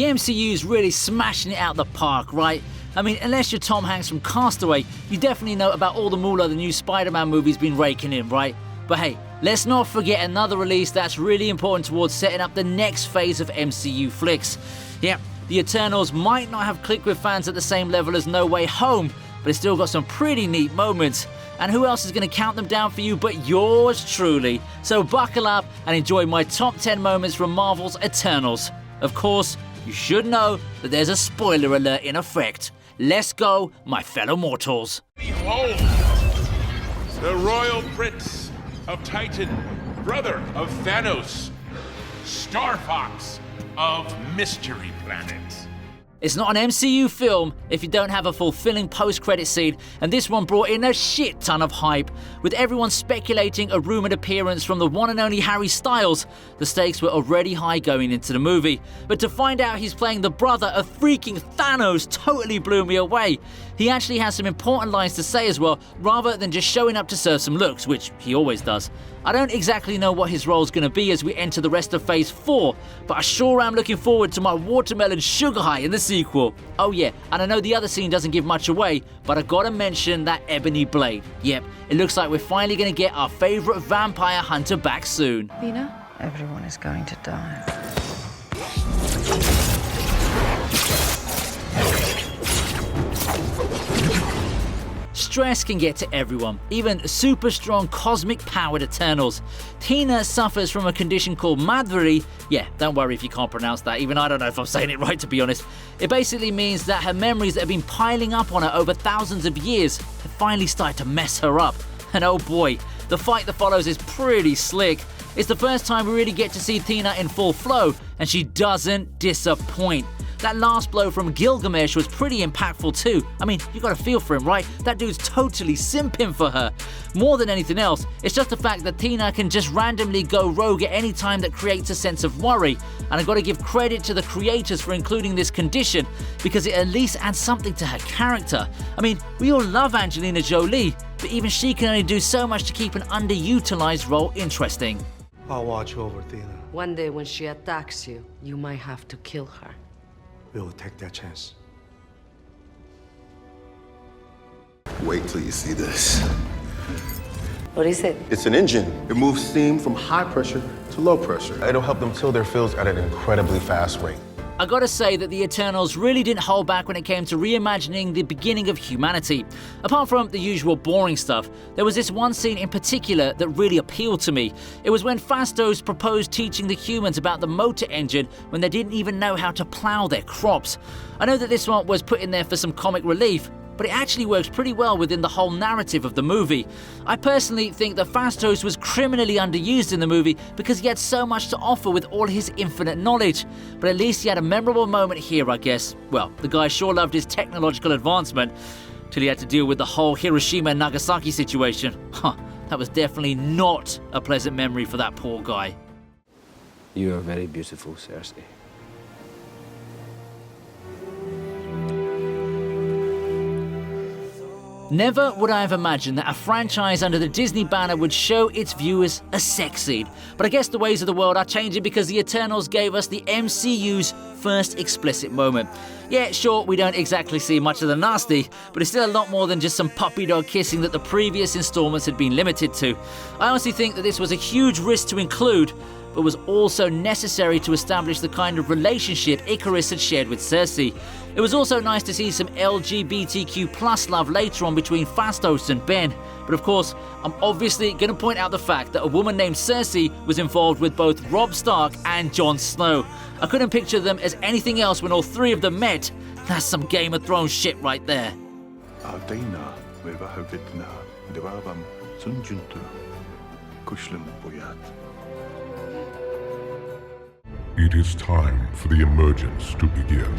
the MCU's really smashing it out the park, right? I mean, unless you're Tom Hanks from Castaway, you definitely know about all the moolah the new Spider-Man movie's been raking in, right? But hey, let's not forget another release that's really important towards setting up the next phase of MCU flicks. Yeah, the Eternals might not have clicked with fans at the same level as No Way Home, but it's still got some pretty neat moments. And who else is going to count them down for you but yours truly? So buckle up and enjoy my top 10 moments from Marvel's Eternals. Of course, you should know that there's a spoiler alert in effect. Let's go, my fellow mortals. Behold, the royal prince of Titan, brother of Thanos, Star Fox of Mystery Planet. It's not an MCU film if you don't have a fulfilling post-credit scene, and this one brought in a shit ton of hype. With everyone speculating a rumoured appearance from the one and only Harry Styles, the stakes were already high going into the movie. But to find out he's playing the brother of freaking Thanos totally blew me away. He actually has some important lines to say as well, rather than just showing up to serve some looks, which he always does. I don't exactly know what his role's going to be as we enter the rest of Phase 4, but I sure am looking forward to my watermelon sugar high in the sequel. Oh yeah, and I know the other scene doesn't give much away, but I gotta mention that ebony blade. Yep, it looks like we're finally going to get our favourite vampire hunter back soon. Lena? Everyone is going to die. Stress can get to everyone, even super strong cosmic-powered Eternals. Tina suffers from a condition called Madhuri. Yeah, don't worry if you can't pronounce that, even I don't know if I'm saying it right, to be honest. It basically means that her memories that have been piling up on her over thousands of years have finally started to mess her up. And oh boy, the fight that follows is pretty slick. It's the first time we really get to see Tina in full flow, and she doesn't disappoint. That last blow from Gilgamesh was pretty impactful too. I mean, you gotta feel for him, right? That dude's totally simping for her. More than anything else, it's just the fact that Tina can just randomly go rogue at any time that creates a sense of worry. And I've gotta give credit to the creators for including this condition, because it at least adds something to her character. I mean, we all love Angelina Jolie, but even she can only do so much to keep an underutilized role interesting. I'll watch over Tina. One day when she attacks you, you might have to kill her. We'll take that chance. Wait till you see this. What is it? It's an engine. It moves steam from high pressure to low pressure. It'll help them till their fields at an incredibly fast rate. I gotta say that the Eternals really didn't hold back when it came to reimagining the beginning of humanity. Apart from the usual boring stuff, there was this one scene in particular that really appealed to me. It was when Phastos proposed teaching the humans about the motor engine when they didn't even know how to plow their crops. I know that this one was put in there for some comic relief, but it actually works pretty well within the whole narrative of the movie. I personally think that Phastos was criminally underused in the movie because he had so much to offer with all his infinite knowledge. But at least he had a memorable moment here, I guess. Well, the guy sure loved his technological advancement, till he had to deal with the whole Hiroshima and Nagasaki situation. That was definitely not a pleasant memory for that poor guy. You are very beautiful, Cersei. Never would I have imagined that a franchise under the Disney banner would show its viewers a sex scene. But I guess the ways of the world are changing because the Eternals gave us the MCU's first explicit moment. Yeah, sure, we don't exactly see much of the nasty, but it's still a lot more than just some puppy dog kissing that the previous installments had been limited to. I honestly think that this was a huge risk to include, but was also necessary to establish the kind of relationship Icarus had shared with Cersei. It was also nice to see some LGBTQ+ love later on between Phastos and Ben. But of course, I'm obviously going to point out the fact that a woman named Cersei was involved with both Robb Stark and Jon Snow. I couldn't picture them as anything else when all three of them met. That's some Game of Thrones shit right there. It is time for the emergence to begin.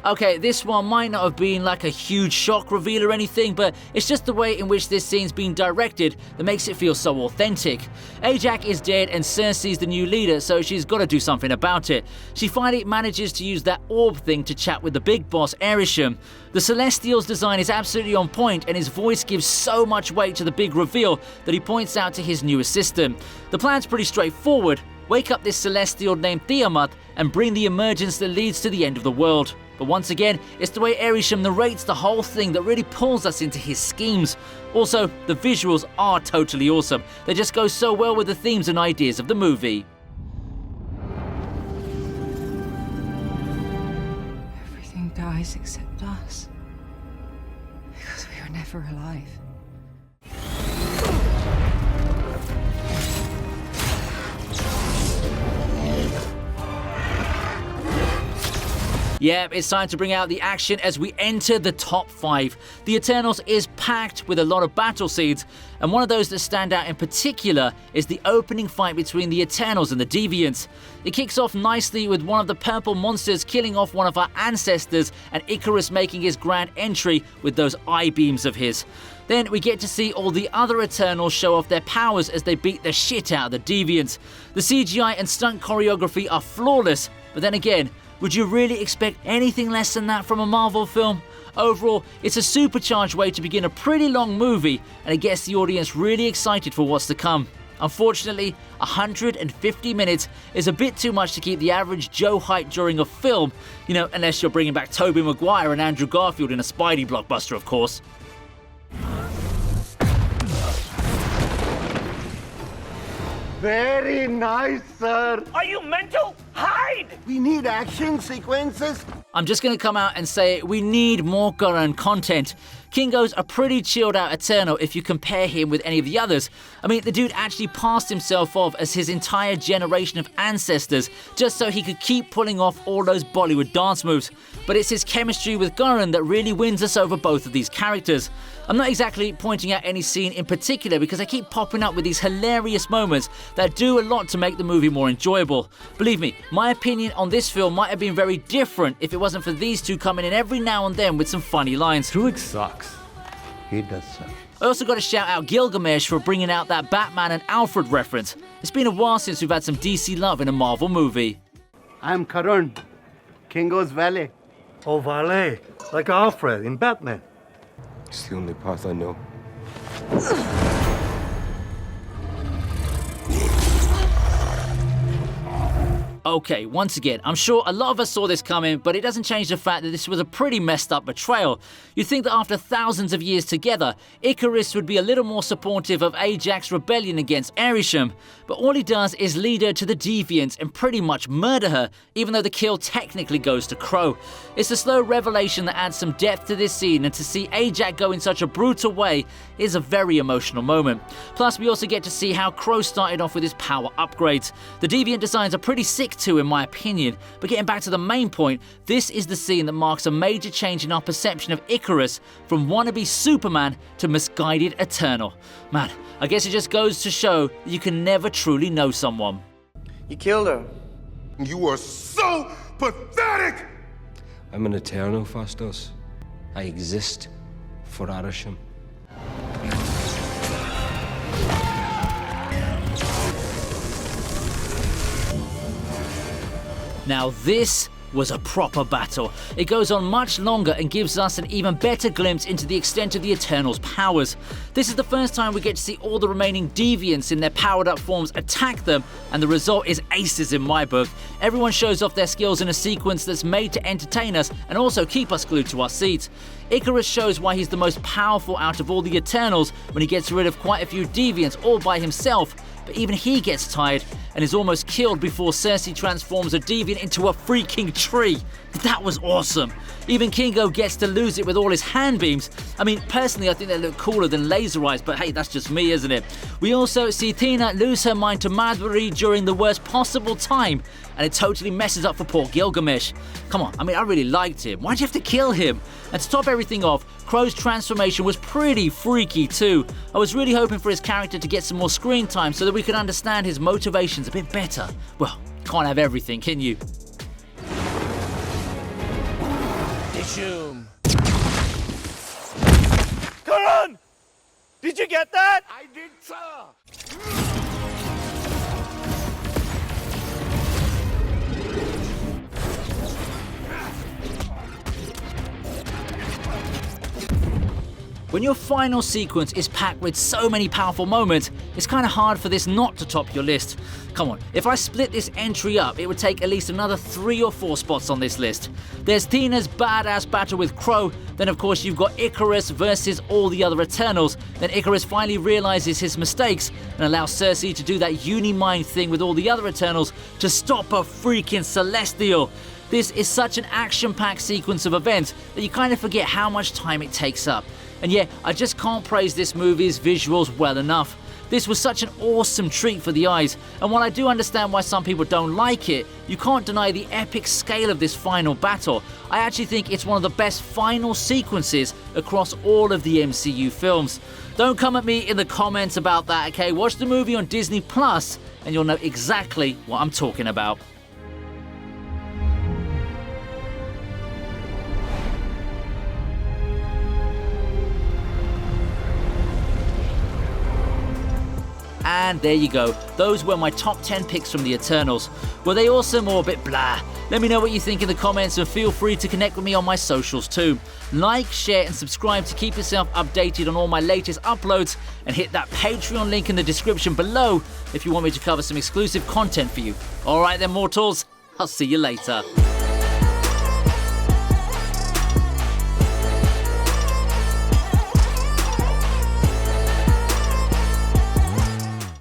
Okay, this one might not have been like a huge shock reveal or anything, but it's just the way in which this scene's been directed that makes it feel so authentic. Ajax is dead and Cersei's the new leader, so she's got to do something about it. She finally manages to use that orb thing to chat with the big boss, Erisham. The Celestial's design is absolutely on point, and his voice gives so much weight to the big reveal that he points out to his new assistant. The plan's pretty straightforward. Wake up this Celestial named Tiamat and bring the emergence that leads to the end of the world. But once again, it's the way Erisham narrates the whole thing that really pulls us into his schemes. Also, the visuals are totally awesome. They just go so well with the themes and ideas of the movie. Everything dies except us. Because we were never alive. Yeah, it's time to bring out the action as we enter the top 5. The Eternals is packed with a lot of battle scenes, and one of those that stand out in particular is the opening fight between the Eternals and the Deviants. It kicks off nicely with one of the purple monsters killing off one of our ancestors and Icarus making his grand entry with those eye beams of his. Then we get to see all the other Eternals show off their powers as they beat the shit out of the Deviants. The CGI and stunt choreography are flawless, but then again, would you really expect anything less than that from a Marvel film? Overall, it's a supercharged way to begin a pretty long movie, and it gets the audience really excited for what's to come. Unfortunately, 150 minutes is a bit too much to keep the average Joe hyped during a film, unless you're bringing back Tobey Maguire and Andrew Garfield in a Spidey blockbuster, of course. Very nice, sir. Are you mental? Hide! We need action sequences. I'm just going to come out and say we need more Goran content. Kingo's a pretty chilled out Eternal if you compare him with any of the others. I mean, the dude actually passed himself off as his entire generation of ancestors just so he could keep pulling off all those Bollywood dance moves. But it's his chemistry with Goran that really wins us over both of these characters. I'm not exactly pointing out any scene in particular because I keep popping up with these hilarious moments that do a lot to make the movie more enjoyable. Believe me, my opinion on this film might have been very different if it wasn't for these two coming in every now and then with some funny lines. Druid sucks. He does suck. I also got to shout out Gilgamesh for bringing out that Batman and Alfred reference. It's been a while since we've had some DC love in a Marvel movie. I'm Karun, Kingo's valet. Oh, valet. Like Alfred in Batman. It's the only path I know. Okay, once again, I'm sure a lot of us saw this coming, but it doesn't change the fact that this was a pretty messed up betrayal. You'd think that after thousands of years together, Icarus would be a little more supportive of Ajax's rebellion against Erisham, but all he does is lead her to the Deviants and pretty much murder her, even though the kill technically goes to Crow. It's a slow revelation that adds some depth to this scene, and to see Ajax go in such a brutal way is a very emotional moment. Plus, we also get to see how Crow started off with his power upgrades. The Deviant designs are pretty sick too, in my opinion, but getting back to the main point, this is the scene that marks a major change in our perception of Icarus from wannabe Superman to misguided Eternal. Man, I guess it just goes to show that you can never truly know someone. You killed her. You are so pathetic! I'm an Eternal, Fastos. I exist for Erisham. Now this was a proper battle. It goes on much longer and gives us an even better glimpse into the extent of the Eternals' powers. This is the first time we get to see all the remaining Deviants in their powered up forms attack them, and the result is aces in my book. Everyone shows off their skills in a sequence that's made to entertain us and also keep us glued to our seats. Icarus shows why he's the most powerful out of all the Eternals when he gets rid of quite a few Deviants all by himself, but even he gets tired and is almost killed before Cersei transforms a Deviant into a freaking tree. That was awesome. Even Kingo gets to lose it with all his hand beams. I mean, personally, I think they look cooler than laser eyes, but hey, that's just me, isn't it? We also see Tina lose her mind to Madhuri during the worst possible time, and it totally messes up for poor Gilgamesh. Come on, I mean, I really liked him. Why'd you have to kill him? And to top everything off, Crow's transformation was pretty freaky too. I was really hoping for his character to get some more screen time so that we could understand his motivations a bit better. Well, can't have everything, can you? Consume. Karan! Did you get that? I did, sir. When your final sequence is packed with so many powerful moments, it's kind of hard for this not to top your list. Come on, if I split this entry up, it would take at least another 3 or 4 spots on this list. There's Tina's badass battle with Crow, then of course you've got Icarus versus all the other Eternals, then Icarus finally realizes his mistakes and allows Cersei to do that uni-mind thing with all the other Eternals to stop a freaking Celestial. This is such an action-packed sequence of events that you kind of forget how much time it takes up. And yeah, I just can't praise this movie's visuals well enough. This was such an awesome treat for the eyes, and while I do understand why some people don't like it, you can't deny the epic scale of this final battle. I actually think it's one of the best final sequences across all of the MCU films. Don't come at me in the comments about that, okay? Watch the movie on Disney Plus and you'll know exactly what I'm talking about. And there you go, those were my top 10 picks from the Eternals. Were they awesome or a bit blah? Let me know what you think in the comments and feel free to connect with me on my socials too. Like, share and subscribe to keep yourself updated on all my latest uploads, and hit that Patreon link in the description below if you want me to cover some exclusive content for you. Alright then mortals, I'll see you later.